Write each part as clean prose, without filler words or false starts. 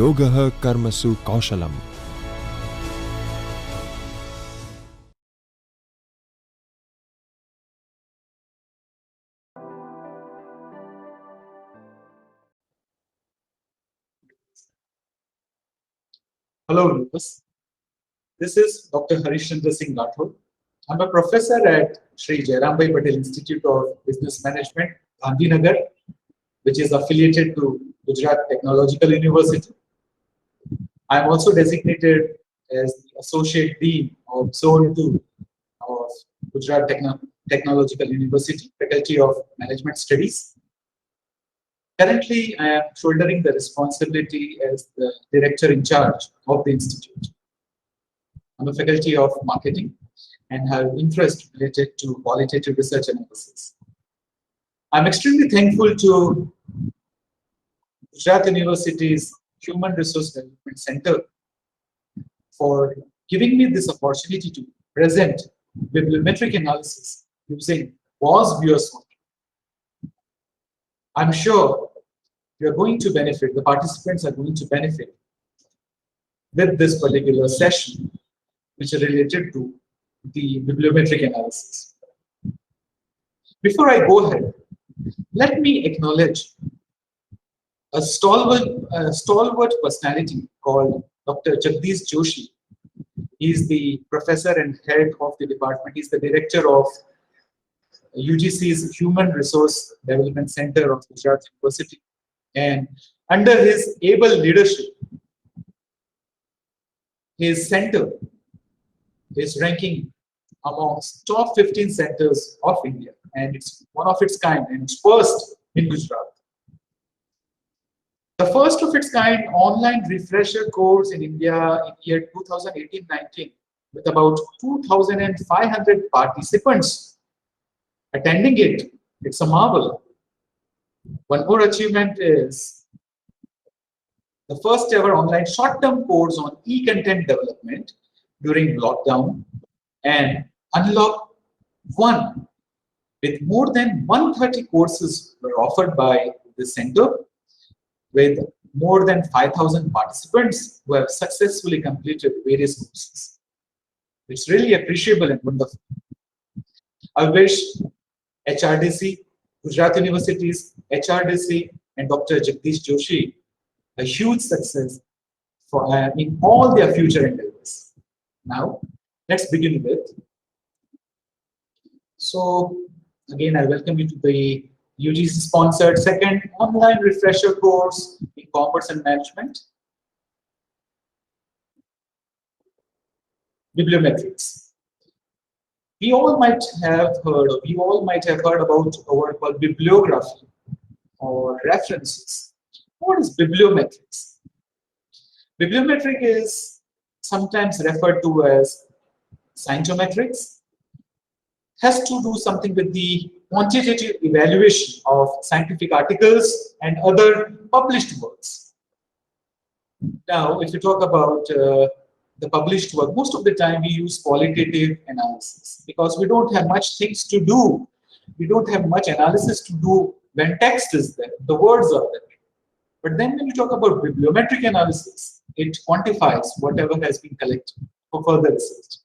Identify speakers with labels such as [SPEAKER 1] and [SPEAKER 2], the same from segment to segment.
[SPEAKER 1] Yogah Karmasu Kaushalam.
[SPEAKER 2] Hello, viewers. This is Dr. Harishchandrasingh. I'm a professor at Sri Jairambai Patel Institute of Business Management, Gandhinagar, which is affiliated to Gujarat Technological University. I'm also designated as the Associate Dean of Zone 2 of Gujarat Technological University, Faculty of Management Studies. Currently, I am shouldering the responsibility as the director in charge of the institute. I'm a faculty of marketing and have interest related to qualitative research analysis. I'm extremely thankful to Gujarat University's Human Resource Development Center for giving me this opportunity to present bibliometric analysis using Vosviewer Manual. I'm sure we are going to benefit, the participants are going to benefit with this particular session, which is related to the bibliometric analysis. Before I go ahead, let me acknowledge a stalwart personality called Dr. Jagdish Joshi. He is the professor and head of the department. He is the director of UGC's Human Resource Development Center of Gujarat University. And under his able leadership, his center is ranking amongst top 15 centers of India, and it's one of its kind, and it's first in Gujarat. The first of its kind online refresher course in India in year 2018-19, with about 2,500 participants attending it. It's a marvel. One more achievement is the first ever online short-term course on e-content development during lockdown, and Unlock 1 with more than 130 courses were offered by the center, with more than 5,000 participants who have successfully completed various courses. It's really appreciable and wonderful. I wish HRDC, Gujarat University's HRDC, and Dr. Jagdish Joshi a huge success for in all their future endeavors. Now, let's begin with. So, again, I welcome you to the UGC-sponsored second online refresher course in Commerce and Management. Bibliometrics. We all might have heard about a word called bibliography or references. What is bibliometrics? Bibliometric is sometimes referred to as scientometrics. Has to do something with the quantitative evaluation of scientific articles and other published works. Now, if you talk about the published work, most of the time we use qualitative analysis because we don't have much things to do. We don't have much analysis to do when text is there, the words are there. But then when you talk about bibliometric analysis, it quantifies whatever has been collected for further research.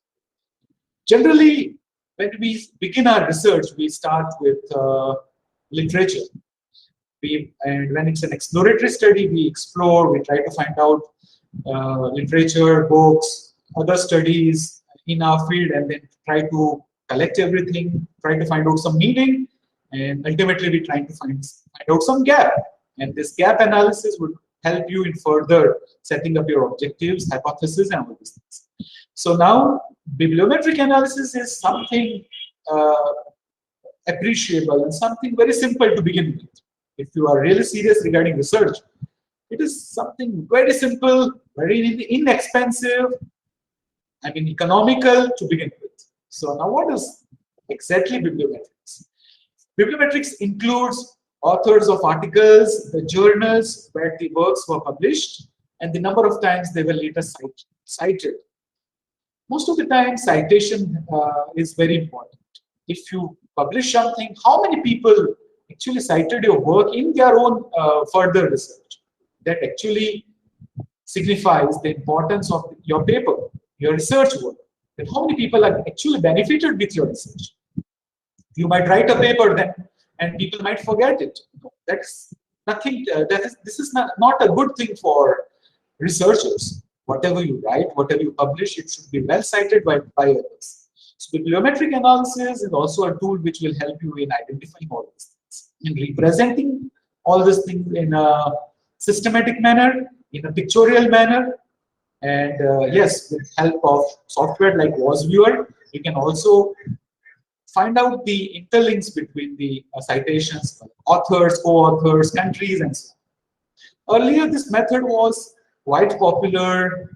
[SPEAKER 2] Generally, when we begin our research, we start with literature. And when it's an exploratory study, we explore, we try to find out literature, books, other studies in our field, and then try to collect everything, try to find out some meaning, and ultimately we try to find out some gap. And this gap analysis would help you in further setting up your objectives, hypotheses, and all these things. So now, bibliometric analysis is something appreciable and something very simple to begin with. If you are really serious regarding research, it is something very simple, very inexpensive, economical to begin with. So now what is exactly bibliometrics? Bibliometrics includes authors of articles, the journals where the works were published, and the number of times they were later cited. Most of the time, citation is very important. If you publish something, how many people actually cited your work in their own further research? That actually signifies the importance of your paper, your research work, that how many people are actually benefited with your research. You might write a paper then, and people might forget it. That's nothing. This is not a good thing for researchers. Whatever you write, whatever you publish, it should be well cited by others. So bibliometric analysis is also a tool which will help you in identifying all these things, in representing all these things in a systematic manner, in a pictorial manner. And yes, with help of software like Vosviewer, you can also find out the interlinks between the citations, authors, co-authors, countries, and so on. Earlier, this method was quite popular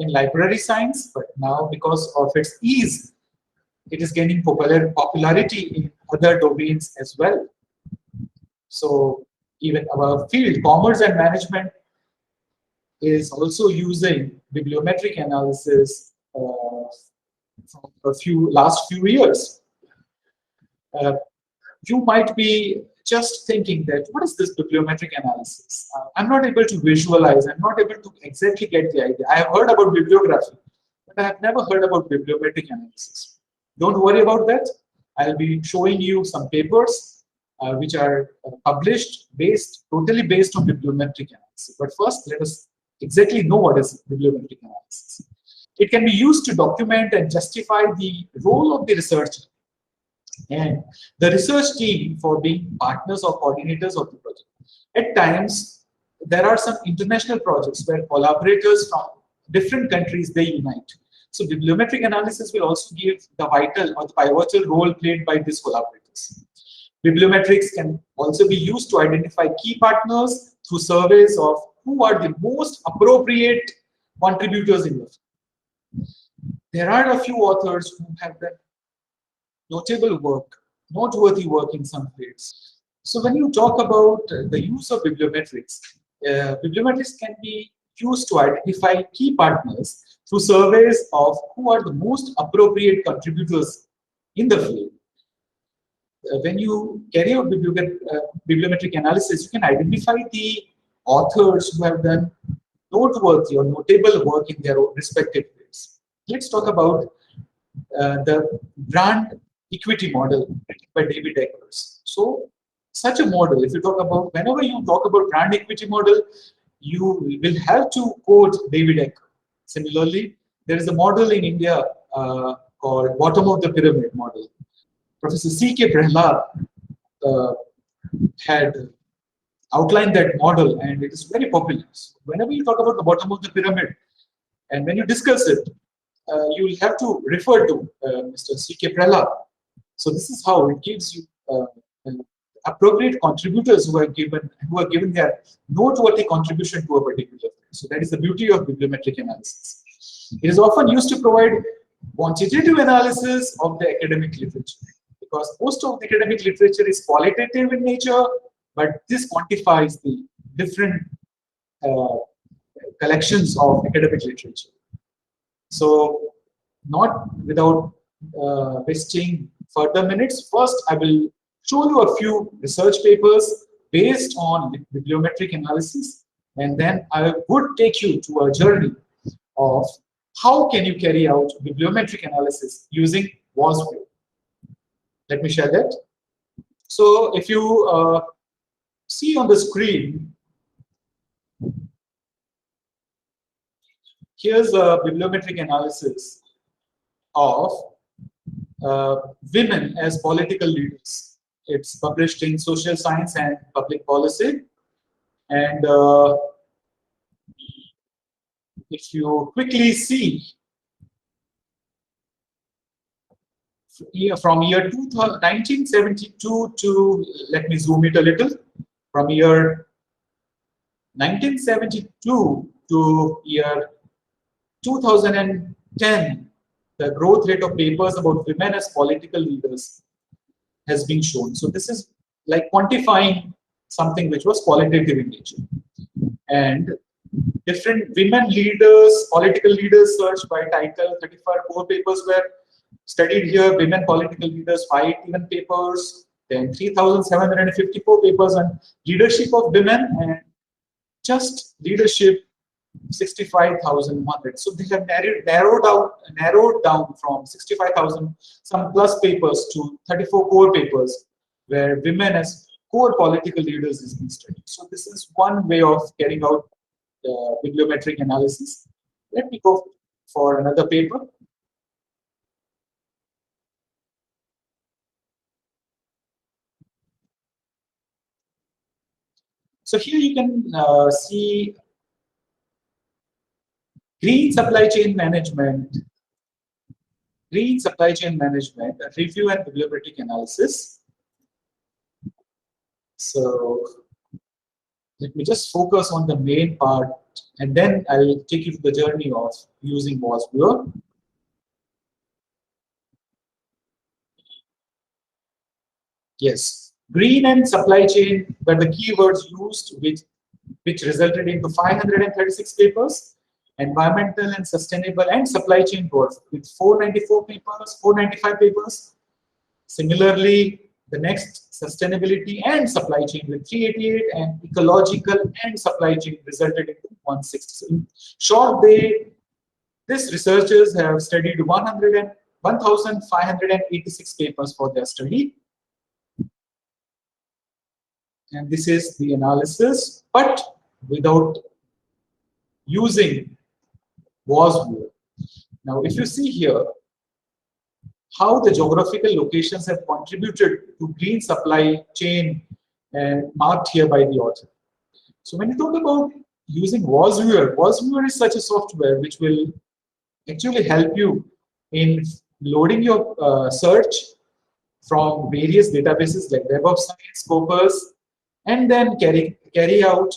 [SPEAKER 2] in library science, but now because of its ease, it is gaining popularity in other domains as well. So even our field, commerce and management, is also using bibliometric analysis from last few years. You might be just thinking that, what is this bibliometric analysis? I'm not able to visualize, I'm not able to exactly get the idea. I have heard about bibliography, but I have never heard about bibliometric analysis. Don't worry about that. I'll be showing you some papers which are published totally based on bibliometric analysis. But first, let us exactly know what is bibliometric analysis. It can be used to document and justify the role of the researcher and the research team for being partners or coordinators of the project. At times, there are some international projects where collaborators from different countries, they unite. So bibliometric analysis will also give the vital or the pivotal role played by these collaborators. Bibliometrics can also be used to identify key partners through surveys of who are the most appropriate contributors in the field. There are a few authors who have done notable work, noteworthy work in some fields. So when you talk about the use of bibliometrics, bibliometrics can be used to identify key partners through surveys of who are the most appropriate contributors in the field. When you carry out bibliometric analysis, you can identify the authors who have done noteworthy or notable work in their respective fields. Let's talk about the brand equity model by David Eckers. So, such a model, if you talk about, whenever you talk about brand equity model, you will have to quote David Eckers. Similarly, there is a model in India called bottom of the pyramid model. Professor C.K. Prahlad had outlined that model, and it is very popular. So whenever you talk about the bottom of the pyramid, and when you discuss it, you will have to refer to Mr. C.K. Prahlad. So this is how it gives you appropriate contributors who are given their noteworthy contribution to a particular field. So that is the beauty of bibliometric analysis. It is often used to provide quantitative analysis of the academic literature, because most of the academic literature is qualitative in nature, but this quantifies the different collections of academic literature. So, not without wasting further minutes, first I will show you a few research papers based on bibliometric analysis, and then I would take you to a journey of how can you carry out bibliometric analysis using Vosviewer. Let me share that. So if you see on the screen, here's a bibliometric analysis of women as political leaders. It's published in Social Science and Public Policy. And if you quickly see, from year 1972 to, let me zoom it a little, from year 1972 to year 2010, the growth rate of papers about women as political leaders has been shown. So this is like quantifying something which was qualitative in nature. And different women leaders, political leaders searched by title, 35 core papers were studied here. Women political leaders, 5 even papers, then 3,754 papers on leadership of women and just leadership 65,100. So they have narrowed down from 65,000 some plus papers to 34 core papers where women as core political leaders is being studied. So this is one way of carrying out bibliometric analysis. Let me go for another paper. So here you can see green supply chain management, a review and bibliometric analysis. So let me just focus on the main part, and then I'll take you to the journey of using Vosviewer. Yes, green and supply chain were the keywords used, which resulted into 536 papers. Environmental and sustainable and supply chain boards with 494 papers, 495 papers. Similarly, the next sustainability and supply chain with 388 and ecological and supply chain resulted in 160. In short, these researchers have studied 1,586 papers for their study. And this is the analysis, but without using Vosviewer. Now, if you see here, how the geographical locations have contributed to green supply chain and marked here by the author. So when you talk about using Vosviewer, Vosviewer is such a software which will actually help you in loading your search from various databases like Web of Science, Scopus, and then carry out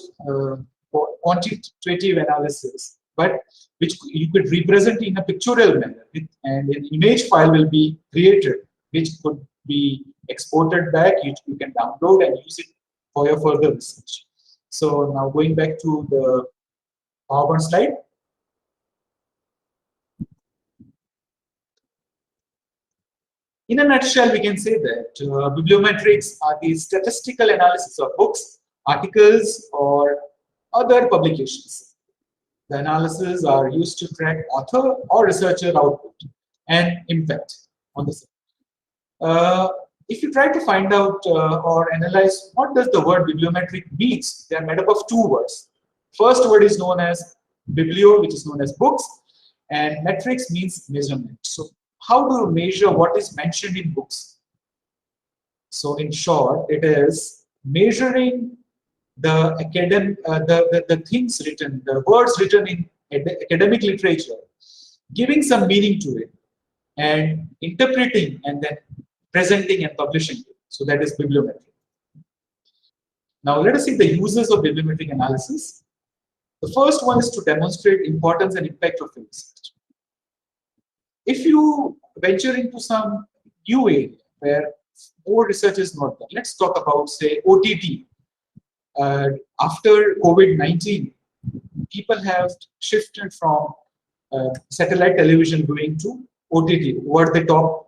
[SPEAKER 2] quantitative analysis, but which you could represent in a pictorial manner, and an image file will be created, which could be exported back. You can download and use it for your further research. So now going back to the PowerPoint slide. In a nutshell, we can say that bibliometrics are the statistical analysis of books, articles, or other publications. The analyses are used to track author or researcher output and impact on the same. If you try to find out or analyze what does the word bibliometric means, they are made up of two words. First word is known as biblio, which is known as books, and metrics means measurement. So how do you measure what is mentioned in books? So in short, it is measuring the the things written, the words written in academic literature, giving some meaning to it, and interpreting and then presenting and publishing it. So that is bibliometry. Now let us see the uses of bibliometric analysis. The first one is to demonstrate importance and impact of research. If you venture into some new area where more research is not done, let's talk about, say, OTT. After COVID-19, people have shifted from satellite television going to OTT, over-the-top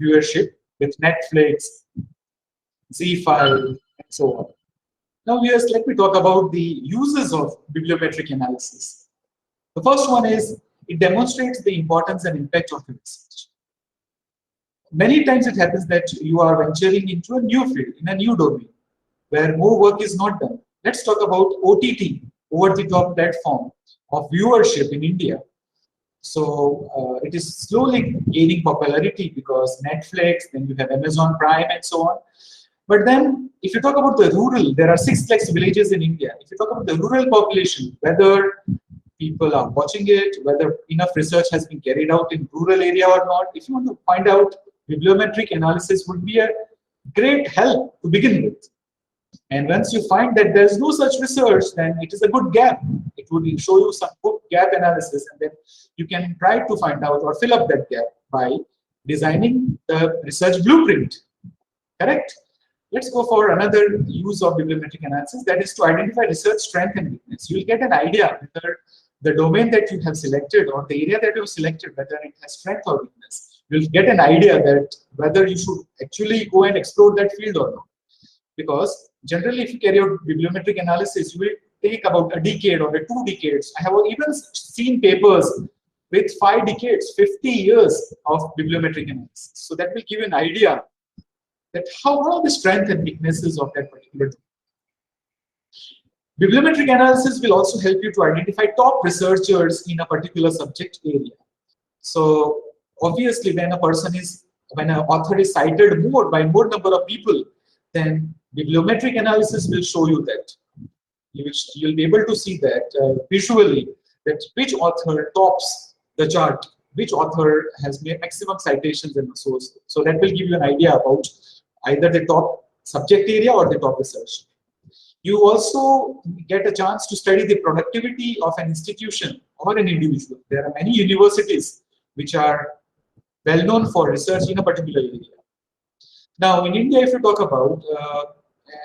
[SPEAKER 2] viewership with Netflix, Z5, and so on. Now, yes, let me talk about the uses of bibliometric analysis. The first one is it demonstrates the importance and impact of research. Many times it happens that you are venturing into a new field, in a new domain, where more work is not done. Let's talk about OTT, over-the-top platform of viewership in India. So it is slowly gaining popularity because Netflix, then you have Amazon Prime and so on. But then if you talk about the rural, there are 6 lakhs villages in India. If you talk about the rural population, whether people are watching it, whether enough research has been carried out in rural area or not, if you want to find out, bibliometric analysis would be a great help to begin with. And once you find that there is no such research, then it is a good gap. It would show you some good gap analysis, and then you can try to find out or fill up that gap by designing the research blueprint. Correct? Let's go for another use of bibliometric analysis, that is to identify research strength and weakness. You will get an idea whether the domain that you have selected or the area that you have selected, whether it has strength or weakness. You'll get an idea that whether you should actually go and explore that field or not. Because generally, if you carry out bibliometric analysis, you will take about a decade or 2 decades. I have even seen papers with 5 decades, 50 years of bibliometric analysis. So that will give you an idea that how are the strengths and weaknesses of that particular tool. Bibliometric analysis will also help you to identify top researchers in a particular subject area. So obviously, when an author is cited more by more number of people, then bibliometric analysis will show you that. You'll be able to see that visually, that which author tops the chart, which author has made maximum citations in the source. So that will give you an idea about either the top subject area or the top research. You also get a chance to study the productivity of an institution or an individual. There are many universities which are well known for research in a particular area. Now, in India, if you talk about,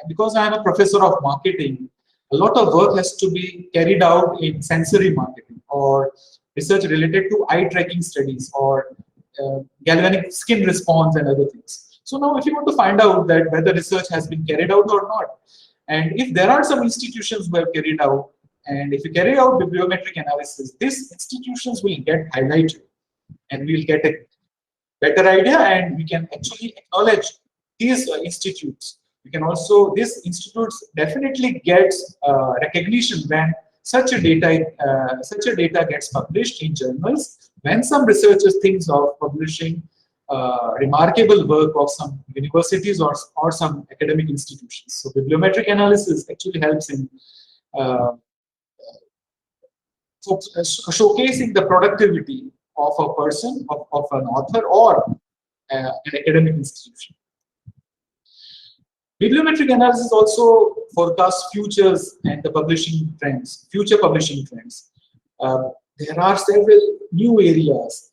[SPEAKER 2] because I am a professor of marketing, a lot of work has to be carried out in sensory marketing or research related to eye tracking studies or galvanic skin response and other things. So now if you want to find out that whether research has been carried out or not, and if there are some institutions who have carried out, and if you carry out bibliometric analysis, these institutions will get highlighted and we will get a better idea, and we can actually acknowledge these institutes. We can also, these institutes definitely get recognition when such a data gets published in journals. When some researchers think of publishing remarkable work of some universities or some academic institutions. So bibliometric analysis actually helps in showcasing the productivity of a person, of an author or an academic institution. Bibliometric analysis also forecasts futures and the publishing trends, future publishing trends. There are several new areas,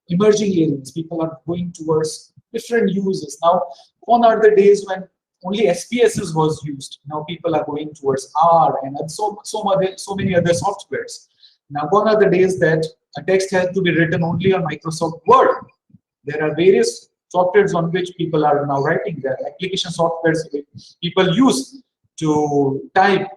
[SPEAKER 2] emerging areas. People are going towards different uses. Now, gone are the days when only SPSS was used. Now people are going towards R and so many other softwares. Now gone are the days that a text has to be written only on Microsoft Word. There are various softwares on which people are now writing. There are application softwares people use to type,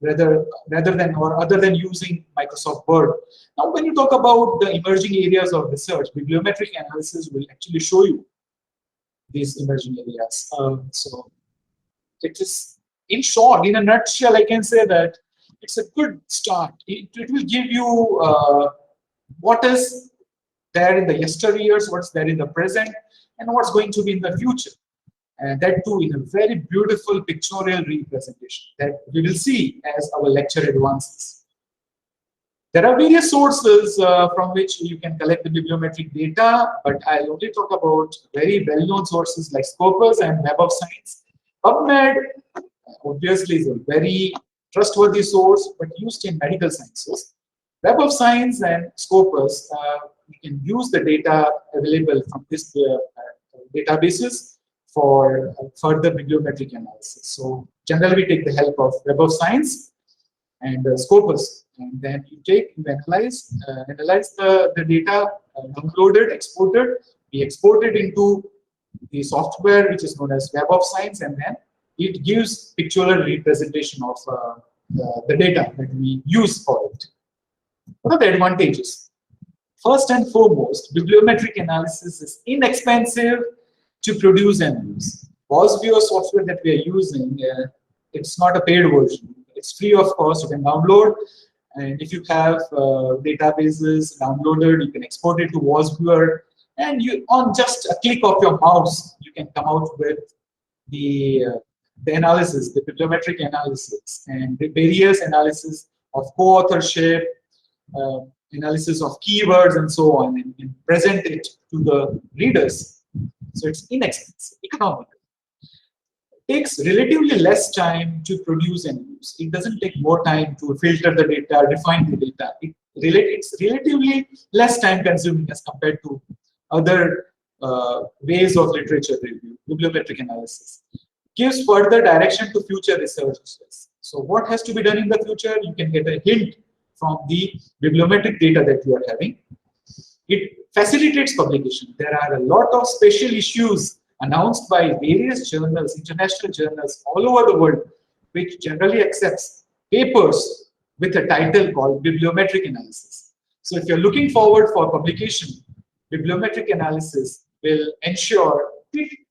[SPEAKER 2] rather than or other than using Microsoft Word. Now, when you talk about the emerging areas of research, bibliometric analysis will actually show you these emerging areas. So it is, in short, in a nutshell, I can say that it's a good start. It will give you what is there in the yesteryears, what's there in the present, and what's going to be in the future. And that too in a very beautiful pictorial representation that we will see as our lecture advances. There are various sources from which you can collect the bibliometric data, but I'll only talk about very well-known sources like Scopus and Web of Science. PubMed obviously is a very trustworthy source, but used in medical sciences. Web of Science and Scopus, you can use the data available from this databases for further bibliometric analysis. So generally we take the help of Web of Science and Scopus, and then you analyze the data, downloaded, exported. We export it into the software which is known as Web of Science, and then it gives pictorial representation of the data that we use for it. What are the advantages? First and foremost, bibliometric analysis is inexpensive to produce and use. Vosviewer software that we are using, it's not a paid version. It's free of cost. You can download, and if you have databases downloaded, you can export it to Vosviewer, and you, on just a click of your mouse, you can come out with the analysis, the bibliometric analysis, and the various analysis of co-authorship, analysis of keywords, and so on, and present it to the readers. So it's inexpensive, economical. It takes relatively less time to produce and use. It doesn't take more time to filter the data, refine the data. It's relatively less time consuming as compared to other ways of literature review, bibliometric analysis. Gives further direction to future researchers. So what has to be done in the future? You can get a hint from the bibliometric data that you are having. It facilitates publication. There are a lot of special issues announced by various journals, international journals all over the world, which generally accepts papers with a title called Bibliometric Analysis. So if you're looking forward for publication, Bibliometric Analysis will ensure quick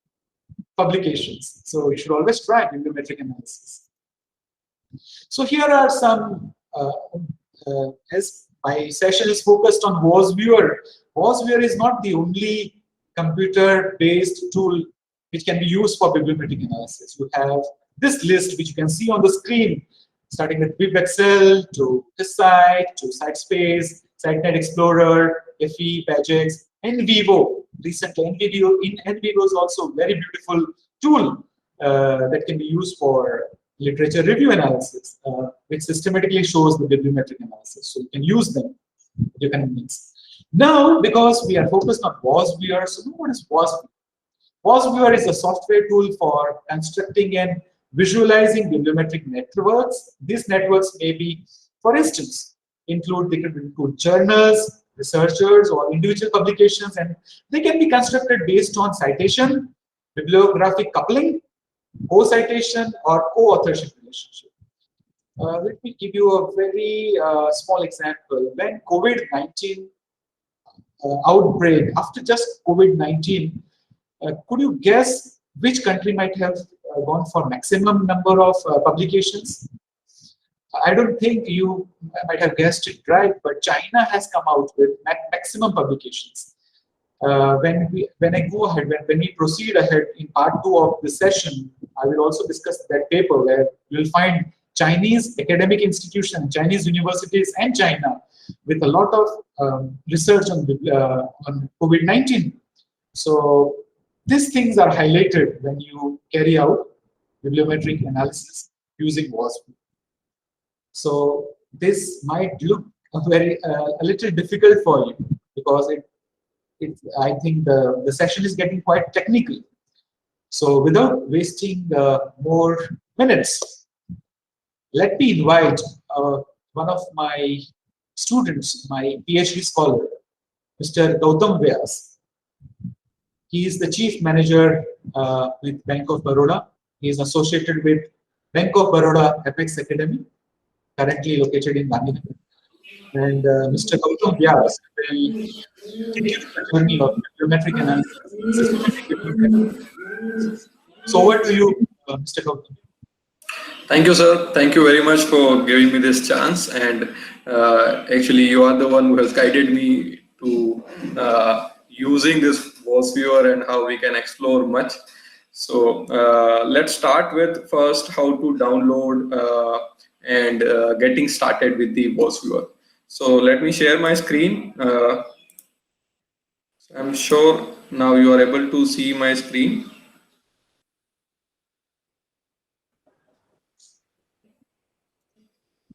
[SPEAKER 2] publications. So you should always try Bibliometric Analysis. So here are some, as my session is focused on Vosviewer. Vosviewer is not the only computer-based tool which can be used for bibliometric analysis. You have this list which you can see on the screen, starting with BibExcel to HisSite to SiteSpace, SiteNet Explorer, FE, Pagex, NVivo. Recently, NVivo is also a very beautiful tool that can be used for literature review analysis, which systematically shows the bibliometric analysis. So you can use them at your convenience. Now, because we are focused on Vosviewer, so what is Vosviewer? Vosviewer is a software tool for constructing and visualizing bibliometric networks. These networks may be, for instance, they could include journals, researchers, or individual publications, and they can be constructed based on citation, bibliographic coupling, co-citation, or co-authorship relationship. Let me give you a very small example. When COVID-19 outbreak, after just COVID-19, could you guess which country might have gone for maximum number of publications? I don't think you might have guessed it right, but China has come out with maximum publications. When we proceed ahead in part 2 of this session, I will also discuss that paper where you will find Chinese academic institutions, Chinese universities, and China with a lot of research on COVID-19. So these things are highlighted when you carry out bibliometric analysis using Vosviewer. So this might look a little difficult for you because I think the session is getting quite technical. So without wasting more minutes, let me invite one of my students, my PhD scholar, Mr. Gautam Vyas. He is the chief manager with Bank of Baroda. He is associated with Bank of Baroda Apex Academy, currently located in Gandhinagar. And Mr. Gautam Vyas will take you through the journey of bibliometric analysis, systematic bibliometric analysis. So over to you, Mr. Gautam.
[SPEAKER 3] Thank you, sir. Thank you very much for giving me this chance. And actually, you are the one who has guided me to using this Vosviewer and how we can explore much. So let's start with first how to download and getting started with the Vosviewer. So let me share my screen. I'm sure now you are able to see my screen.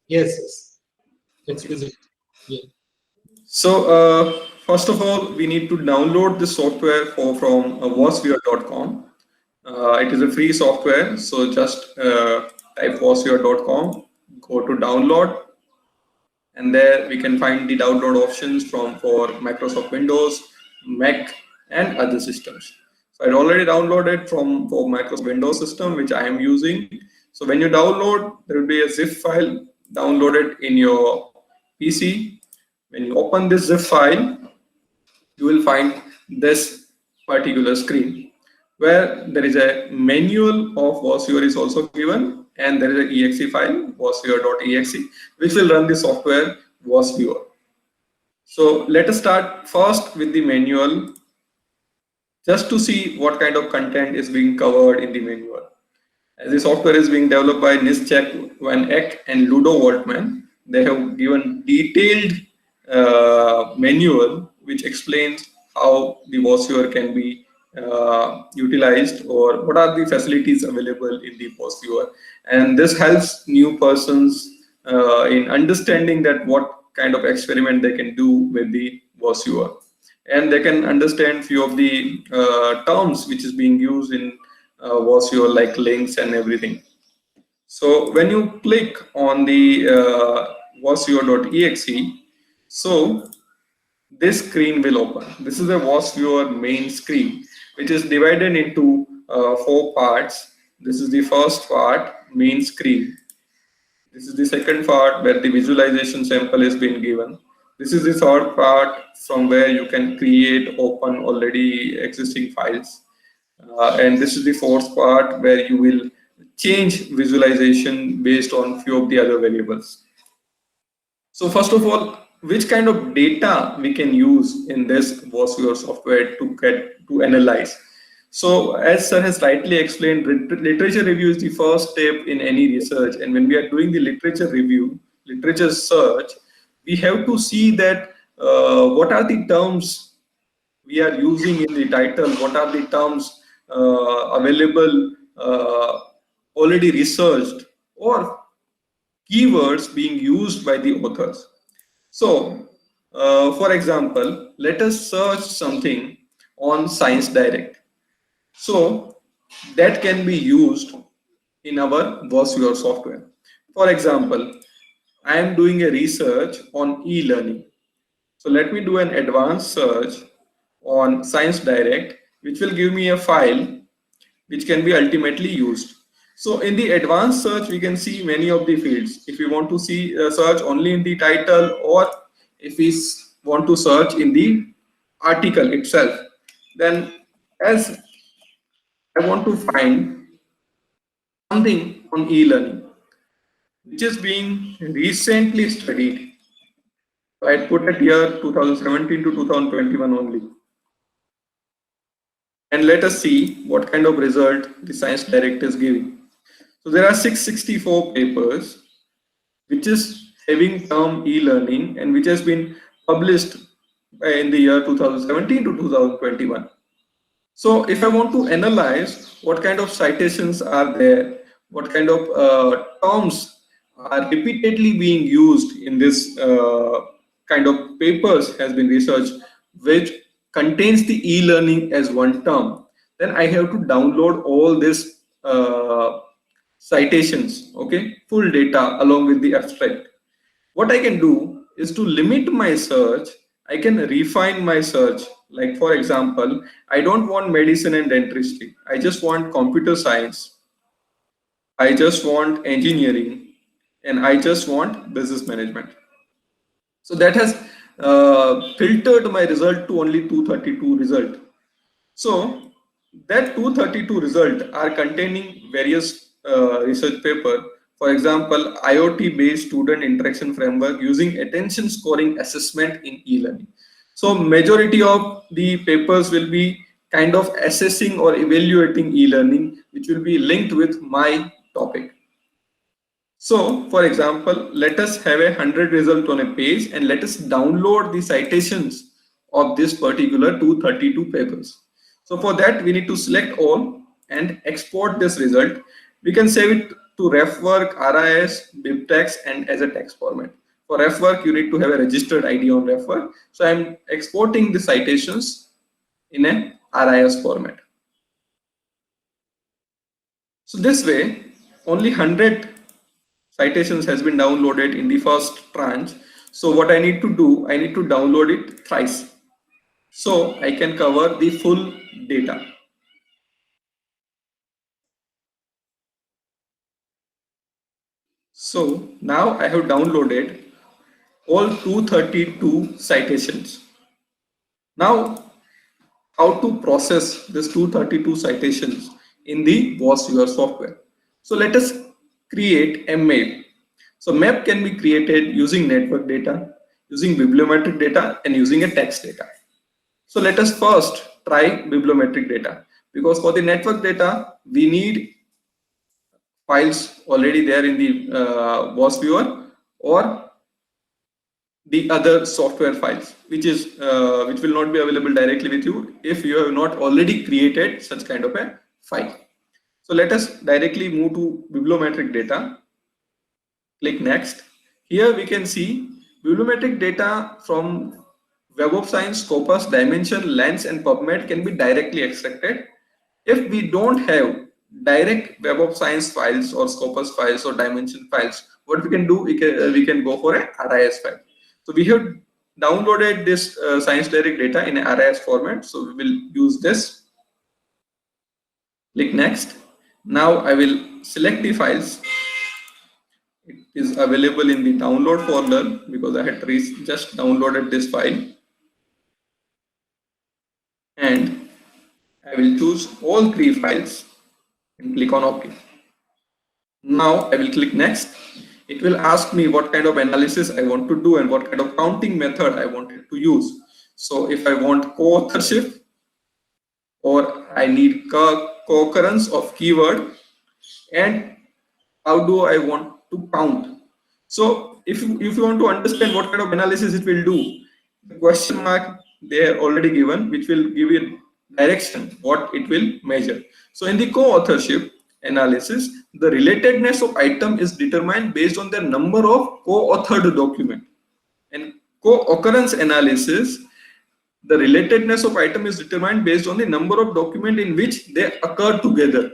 [SPEAKER 2] Yes. Let's visit. Yeah.
[SPEAKER 3] So first of all, we need to download the software from vosviewer.com. It is a free software, so just type vosviewer.com, go to download, and there we can find the download options for Microsoft Windows, Mac, and other systems. So I already downloaded for Microsoft Windows system, which I am using. So when you download, there will be a zip file downloaded in your PC. When you open this zip file, you will find this particular screen where there is a manual of Vosviewer is also given, and there is an exe file, vosviewer.exe, which will run the software Vosviewer. So let us start first with the manual, just to see what kind of content is being covered in the manual. As the software is being developed by Nischek Van Eck and Ludo Waltman, they have given detailed manual which explains how the Vosviewer can be utilized or what are the facilities available in the Vosviewer. And this helps new persons in understanding that what kind of experiment they can do with the Vosviewer. And they can understand few of the terms which is being used in Vosviewer, like links and everything. So when you click on the vosviewer.exe, so this screen will open. This is a Vosviewer main screen, which is divided into 4 parts. This is the first part, main screen. This is the second part where the visualization sample is being given. This is the third part from where you can create, open already existing files. And this is the fourth part where you will change visualization based on few of the other variables. So first of all, which kind of data we can use in this Vosviewer software to analyze? So as sir has rightly explained, literature review is the first step in any research. And when we are doing the literature review, literature search, we have to see that what are the terms we are using in the title, what are the terms available, already researched, or keywords being used by the authors. So, for example, let us search something on Science Direct. So, that can be used in our Vosviewer software. For example, I am doing a research on e-learning. So, let me do an advanced search on Science Direct, which will give me a file which can be ultimately used. So in the advanced search, we can see many of the fields. If we want to see search only in the title, or if we want to search in the article itself, then as I want to find something on e-learning, which is being recently studied. So I put it here 2017 to 2021 only. And let us see what kind of result the Science Direct is giving. So there are 664 papers which is having term e-learning and which has been published in the year 2017 to 2021. So if I want to analyze what kind of citations are there, what kind of terms are repeatedly being used in this kind of papers has been researched, which contains the e-learning as one term, then I have to download all this citations, okay, full data along with the abstract. What I can do is to limit my search. I can refine my search. Like for example, I don't want medicine and dentistry. I just want computer science. I just want engineering, and I just want business management. So that has filtered my result to only 232 result. So that 232 result are containing various research paper. For example, IoT based student interaction framework using attention scoring assessment in e-learning. So majority of the papers will be kind of assessing or evaluating e-learning, which will be linked with my topic. So for example, let us have 100 result on a page and let us download the citations of this particular 232 papers. So for that, we need to select all and export this result. We can save it to RefWork, RIS, BibTeX, and as a text format. For RefWork, you need to have a registered ID on RefWork. So I'm exporting the citations in a RIS format. So this way, only 100 citations has been downloaded in the first tranche. So what I need to do, I need to download it thrice, so I can cover the full data. So now I have downloaded all 232 citations. Now how to process this 232 citations in the Vosviewer software? So let us create a map. So map can be created using network data, using bibliometric data, and using a text data. So let us first try bibliometric data, because for the network data, we need files already there in the Vosviewer or the other software files, which will not be available directly with you if you have not already created such kind of a file. So let us directly move to bibliometric data. Click next. Here we can see bibliometric data from Web of Science, Scopus, Dimension, Lens, and PubMed can be directly extracted. If we don't have direct Web of Science files or Scopus files or Dimension files, what we can do, we can go for a RIS file. So we have downloaded this Science Direct data in a RIS format. So we will use this. Click next. Now I will select the files. It is available in the download folder because I had just downloaded this file, and I will choose all three files and click on OK. Now I will click next. It will ask me what kind of analysis I want to do and what kind of counting method I wanted to use. So if I want co-authorship, or I need co-occurrence of keyword, and how do I want to count. So if you want to understand what kind of analysis it will do, the question mark they are already given, which will give you direction what it will measure. So in the co-authorship analysis, the relatedness of item is determined based on the number of co-authored document. And co-occurrence analysis, the relatedness of item is determined based on the number of document in which they occur together.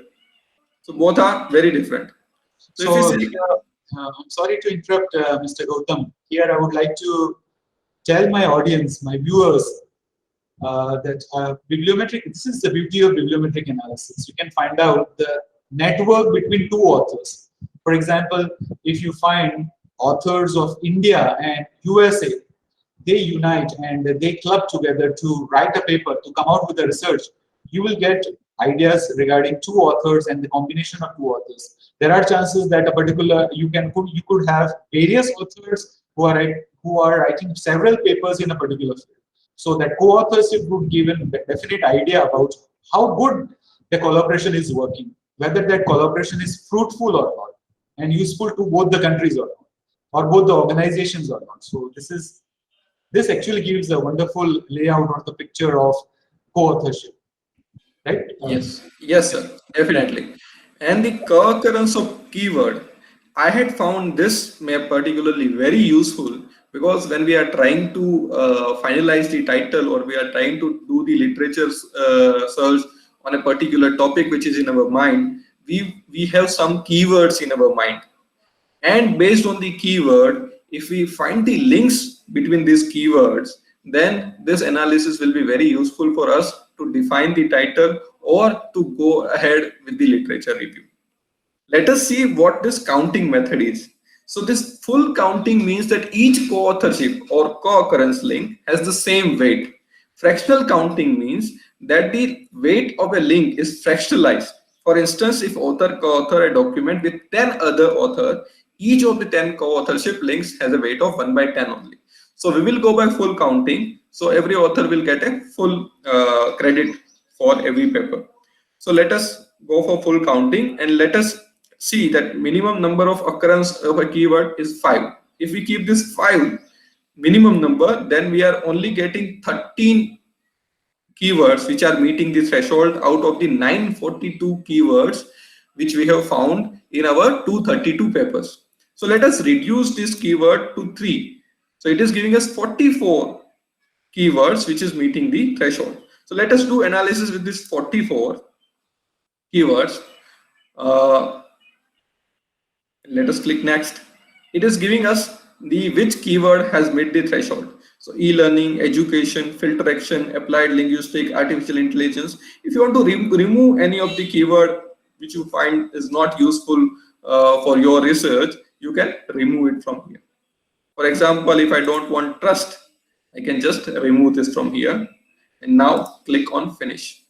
[SPEAKER 3] So both are very different. So if you
[SPEAKER 2] So,
[SPEAKER 3] see,
[SPEAKER 2] I'm sorry to interrupt, Mr. Gautam. Here, I would like to tell my audience, my viewers, that bibliometric. This is the beauty of bibliometric analysis. You can find out the network between two authors. For example, if you find authors of India and USA, they unite and they club together to write a paper to come out with a research, you will get ideas regarding two authors and the combination of two authors. There are chances that a particular you could have various authors who are writing several papers in a particular field. So that co-authorship would give a definite idea about how good the collaboration is working, whether that collaboration is fruitful or not, and useful to both the countries or not, or both the organizations or not. So this actually gives a wonderful layout or the picture of co-authorship, right?
[SPEAKER 3] yes, sir, definitely. And the co-occurrence of keyword, I had found this map particularly very useful because when we are trying to finalize the title, or we are trying to do the literature search on a particular topic which is in our mind, we have some keywords in our mind. And based on the keyword, if we find the links between these keywords, then this analysis will be very useful for us to define the title or to go ahead with the literature review. Let us see what this counting method is. So this full counting means that each co-authorship or co-occurrence link has the same weight. Fractional counting means that the weight of a link is fractionalized. For instance, if author co-author a document with 10 other authors, each of the 10 co-authorship links has a weight of 1/10 only. So we will go by full counting. So every author will get a full credit for every paper. So let us go for full counting, and let us see that minimum number of occurrence of a keyword is 5. If we keep this 5 minimum number, then we are only getting 13 keywords which are meeting the threshold out of the 942 keywords which we have found in our 232 papers. So let us reduce this keyword to 3. So it is giving us 44 keywords which is meeting the threshold. So let us do analysis with this 44 keywords. Let us click next. It is giving us the which keyword has met the threshold. So e-learning, education, filter action, applied linguistic, artificial intelligence. If you want to remove any of the keyword which you find is not useful for your research, you can remove it from here. For example, if I don't want trust, I can just remove this from here, and now click on finish.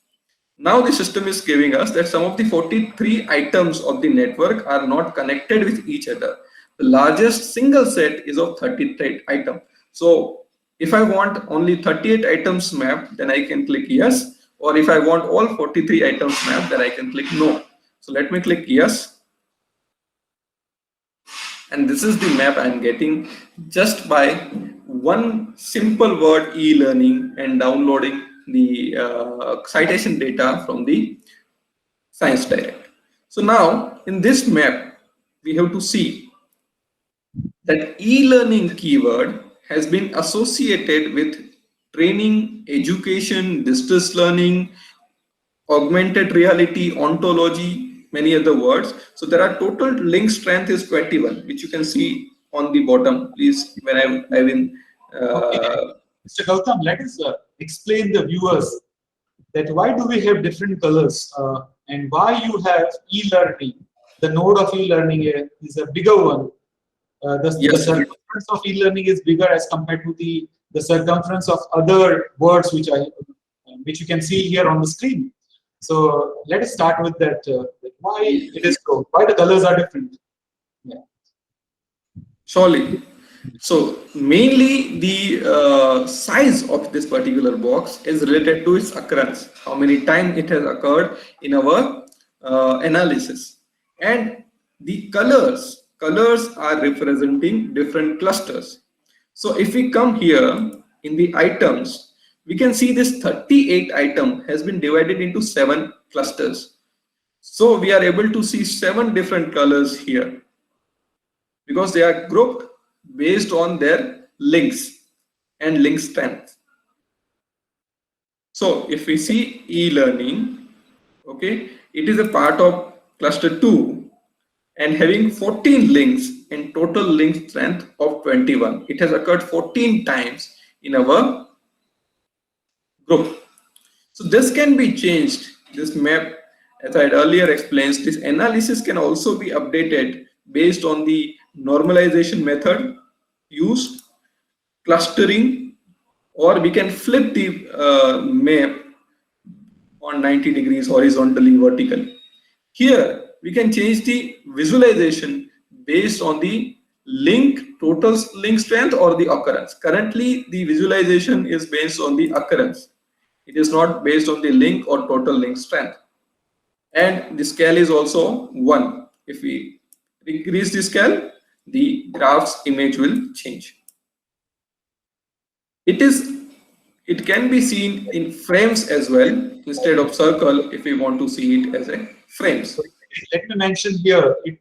[SPEAKER 3] Now the system is giving us that some of the 43 items of the network are not connected with each other. The largest single set is of 38 items. So if I want only 38 items mapped, then I can click yes. Or if I want all 43 items mapped, then I can click no. So let me click yes. And this is the map I'm getting just by one simple word e-learning and downloading the citation data from the Science Direct. So now in this map, we have to see that e-learning keyword has been associated with training, education, distance learning, augmented reality, ontology, many other words. So there are total link strength is 21, which you can see on the bottom. Please, when I will.
[SPEAKER 2] Okay, Mr. Gautam, let us explain the viewers that why do we have different colors and why you have e-learning. The node of e-learning is a bigger one. The
[SPEAKER 3] Yes,
[SPEAKER 2] circumference of e-learning is bigger as compared to the circumference of other words which you can see here on the screen. So let us start with that. Why it is so? Why the colors are different? Yeah.
[SPEAKER 3] surely. So mainly the size of this particular box is related to its occurrence, how many times it has occurred in our analysis. And the colors are representing different clusters. So if we come here in the items, we can see this 38 item has been divided into 7 clusters. So we are able to see 7 different colors here, because they are grouped based on their links and link strength. So if we see e-learning, okay, it is a part of cluster 2 and having 14 links and total link strength of 21. It has occurred 14 times in our group. So this can be changed. This map, as I had earlier explained, this analysis can also be updated based on the normalization method used, clustering, or we can flip the map on 90 degrees horizontally, vertically. Here we can change the visualization based on the total link strength or the occurrence. Currently the visualization is based on the occurrence. It is not based on the link or total link strength. And the scale is also 1. If we increase the scale, the graph's image will change. It can be seen in frames as well instead of circle if we want to see it as a frames.
[SPEAKER 2] So let me mention here, it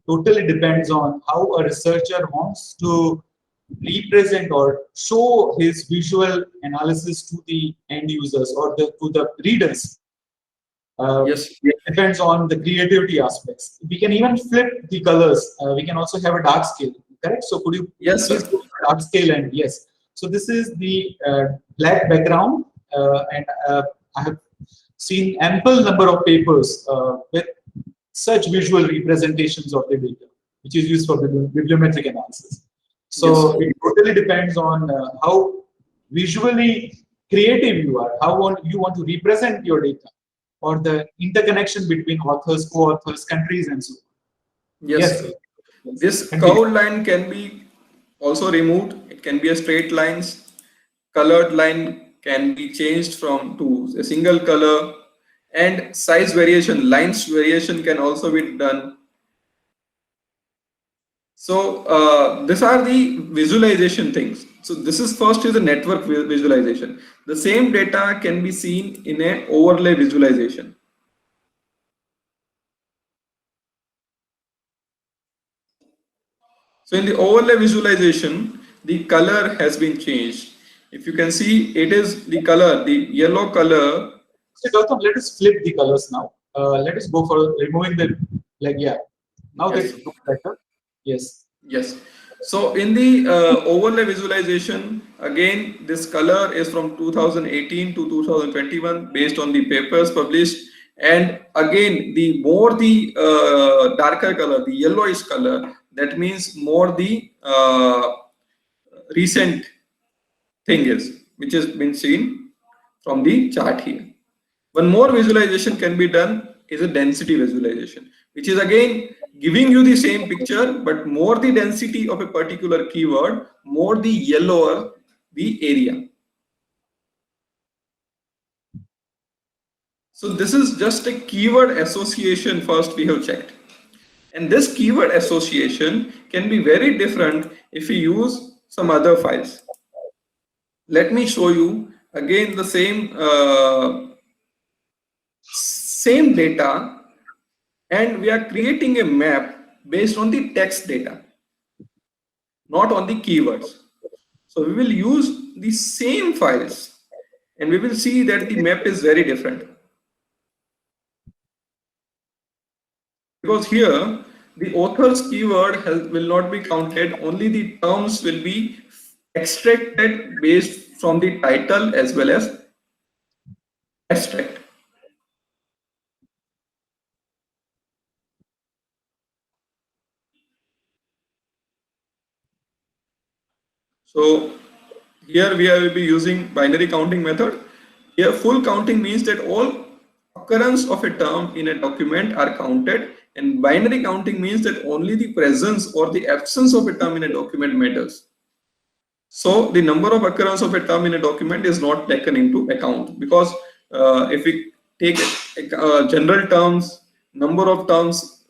[SPEAKER 2] totally depends on how a researcher wants to represent or show his visual analysis to the end users or to the readers.
[SPEAKER 3] Yes.
[SPEAKER 2] It depends on the creativity aspects. We can even flip the colors. We can also have a dark scale, correct? So could you
[SPEAKER 3] Yes,
[SPEAKER 2] please
[SPEAKER 3] sir.
[SPEAKER 2] go to dark scale? And yes, so this is the black background, and I have seen ample number of papers with such visual representations of the data, which is used for bibliometric analysis. So
[SPEAKER 3] Yes.
[SPEAKER 2] it totally depends on how visually creative you are, how you want to represent your data, or the interconnection between authors, co-authors, countries, and so on.
[SPEAKER 3] Yes,
[SPEAKER 2] Yes.
[SPEAKER 3] sir.
[SPEAKER 2] Yes.
[SPEAKER 3] This
[SPEAKER 2] Continue.
[SPEAKER 3] curved line can be also removed. It can be a straight lines. Colored line can be changed from to a single color, and size variation, lines variation can also be done. So these are the visualization things. So this is first is the network visualization. The same data can be seen in a overlay visualization. So in the overlay visualization, the color has been changed. If you can see, it is the color, the yellow color.
[SPEAKER 2] So Gautam, let us flip the colors now. Let us go for removing the yeah. Now
[SPEAKER 3] Yes.
[SPEAKER 2] that looks better. Yes.
[SPEAKER 3] Yes. So in the overlay visualization, again, this color is from 2018 to 2021 based on the papers published. And again, the more the darker color, the yellowish color, that means more the recent thing is, which has been seen from the chart here. One more visualization can be done is a density visualization, which is again giving you the same picture, but more the density of a particular keyword, more the yellower the area. So this is just a keyword association first we have checked. And this keyword association can be very different if we use some other files. Let me show you again the same data, and we are creating a map based on the text data, not on the keywords. So we will use the same files and we will see that the map is very different. Because here the author's keyword will not be counted, only the terms will be extracted based from the title as well as abstract. So here we will be using binary counting method. Here full counting means that all occurrence of a term in a document are counted, and binary counting means that only the presence or the absence of a term in a document matters. So the number of occurrence of a term in a document is not taken into account, because if we take general terms, number of terms,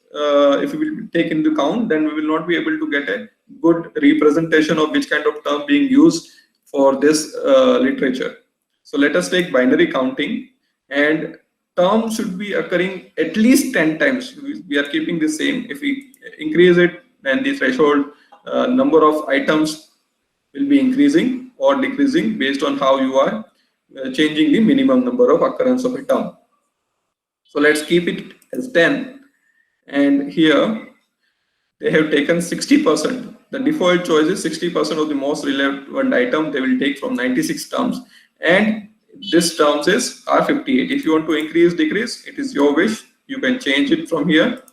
[SPEAKER 3] if we will take into account, then we will not be able to get a good representation of which kind of term being used for this literature. So let us take binary counting, and term should be occurring at least 10 times. We are keeping the same. If we increase it, then the threshold number of items will be increasing or decreasing based on how you are changing the minimum number of occurrence of a term. So let's keep it as 10, and here they have taken 60%. The default choice is 60% of the most relevant item they will take from 96 terms, and this terms is R58. If you want to increase, decrease, it is your wish. You can change it from here.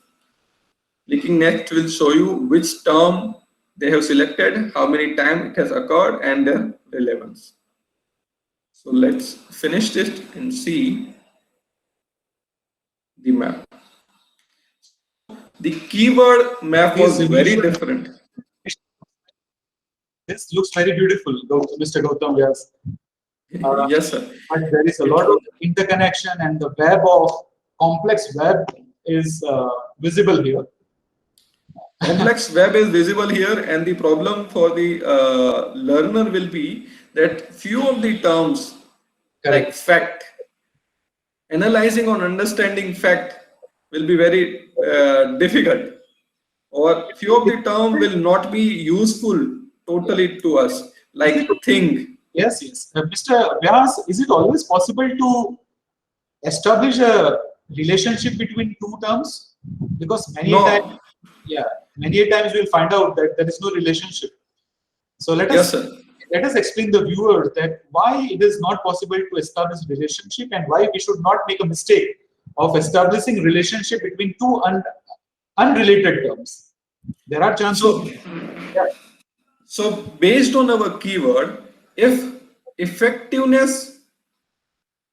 [SPEAKER 3] Clicking next will show you which term they have selected, how many times it has occurred, and their relevance. So let's finish this and see the map. The keyword map was very different.
[SPEAKER 2] This looks very beautiful, Mr. Gautam. Yes.
[SPEAKER 3] Yes, sir.
[SPEAKER 2] But there is a lot of interconnection, and the web of complex web is visible here.
[SPEAKER 3] Complex web is visible here, and the problem for the learner will be that few of the terms, like fact, analyzing or understanding fact will be very difficult, or few of the terms will not be useful totally to us, like thing.
[SPEAKER 2] Yes, yes. Mr. Vyas, is it always possible to establish a relationship between two terms? Because many times, many times we'll find out that there is no relationship. So let us explain the viewer that why it is not possible to establish relationship, and why we should not make a mistake of establishing relationship between two unrelated terms. There are chances.
[SPEAKER 3] So based on our keyword, if effectiveness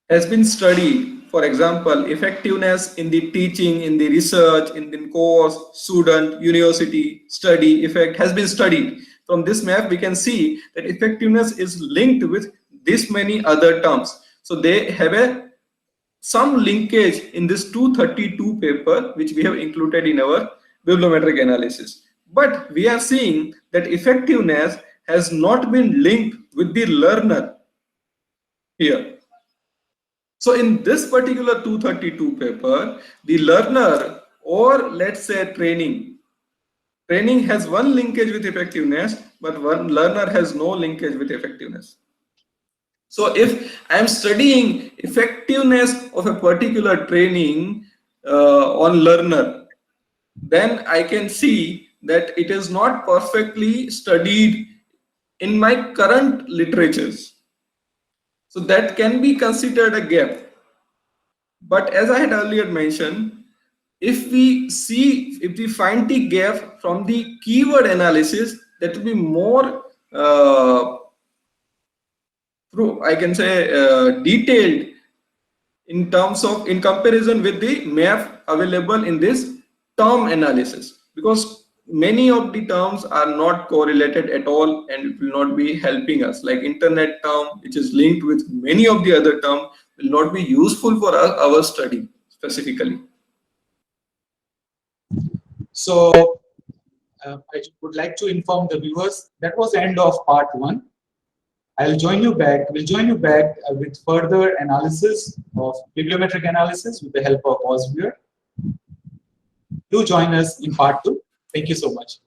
[SPEAKER 3] has been studied, for example, effectiveness in the teaching, in the research, in the course, student, university, study, effect has been studied. From this map, we can see that effectiveness is linked with this many other terms. So they have some linkage in this 232 paper, which we have included in our bibliometric analysis. But we are seeing that effectiveness has not been linked with the learner here. So in this particular 232 paper, the learner, or let's say training has one linkage with effectiveness, but one learner has no linkage with effectiveness. So if I am studying effectiveness of a particular training on learner, then I can see that it is not perfectly studied in my current literatures. So that can be considered a gap. But as I had earlier mentioned, if we find the gap from the keyword analysis, that will be more, I can say, detailed in comparison with the map available in this term analysis, because many of the terms are not correlated at all, and it will not be helping us. Like internet term, which is linked with many of the other terms, will not be useful for our study specifically.
[SPEAKER 2] So I would like to inform the viewers that was the end of part 1. We'll join you back with further analysis of bibliometric analysis with the help of Vosviewer. Do join us in part 2. Thank you so much.